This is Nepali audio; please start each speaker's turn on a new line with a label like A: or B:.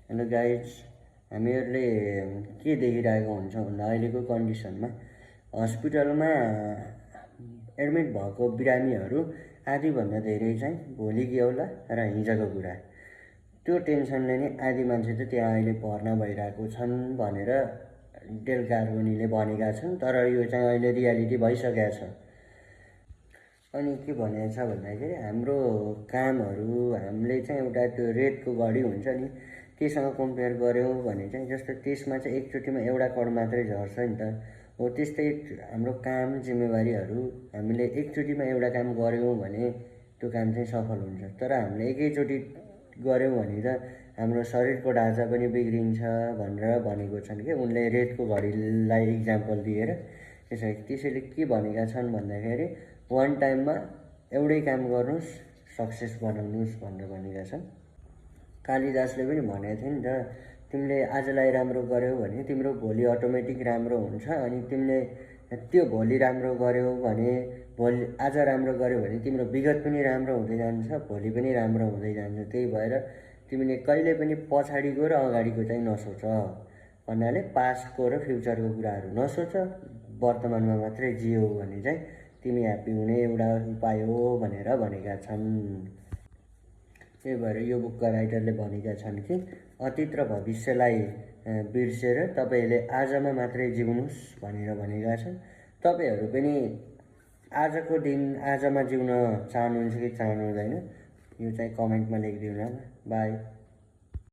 A: हेलो गाइज, हामीहरूले के देखिरहेको हुन्छ भन्दा अहिलेको कन्डिसनमा हस्पिटलमा एडमिट भएको बिरामीहरू आधीभन्दा धेरै चाहिँ भोलि के होला र हिजोको कुरा त्यो टेन्सनले नै आधी मान्छे चाहिँ त्यहाँ अहिले भर्ना भइरहेको छन् भनेर डेल कार्बोनीले भनेका छन्। तर यो चाहिँ अहिले रियालिटी भइसकेको छ। अनि के भनेको छ भन्दाखेरि हाम्रो कामहरू हामीले चाहिँ एउटा त्यो रेटको घडी हुन्छ नि, त्योसँग कम्पेयर गऱ्यौँ भने चाहिँ जस्तो त्यसमा चाहिँ एकचोटिमा एउटा करोड मात्रै झर्छ नि त। हो त्यस्तै हाम्रो काम जिम्मेवारीहरू हामीले एकचोटिमा एउटा काम गऱ्यौँ भने त्यो काम चाहिँ सफल हुन्छ। तर हामीले एकैचोटि गऱ्यौँ भने त हाम्रो शरीरको ढाँचा पनि बिग्रिन्छ भनेर भनेको छन् कि उनले रेटको घडीलाई इक्जाम्पल दिएर। त्यसैले के भनेका छन् भन्दाखेरि वान टाइममा एउटै काम गर्नुहोस्, सक्सेस बनाउनुहोस् भनेर भनेका छन्। कालिदासले पनि भनेको थियो नि त, तिमीले आजलाई राम्रो गर्यौ भने तिम्रो भोलि अटोमेटिक राम्रो हुन्छ। अनि तिमीले त्यो भोलि राम्रो गर्यौ भने भोलि आज राम्रो गर्यौ भने तिम्रो विगत पनि राम्रो हुँदै जान्छ, भोलि पनि राम्रो हुँदै जान्छ। त्यही भएर तिमीले कहिले पनि पछाडिको र अगाडिको चाहिँ नसोच भन्नाले पास्टको र फ्युचरको कुराहरू नसोच, वर्तमानमा मात्रै जियौ भने चाहिँ तिमी ह्याप्पी हुने एउटा उपाय हो भनेर भनेका छन्। त्यही भएर यो बुकका राइटरले भनेका छन् कि अतीत र भविष्यलाई बिर्सेर तपाईँले आजमा मात्रै जिउनुहोस् भनेर भनेका छन्। तपाईँहरू पनि आजको दिन आजमा जिउन चाहनुहुन्छ कि चाहनु हुँदैन, यो चाहिँ कमेन्टमा लेखिदिनु होला। बाई।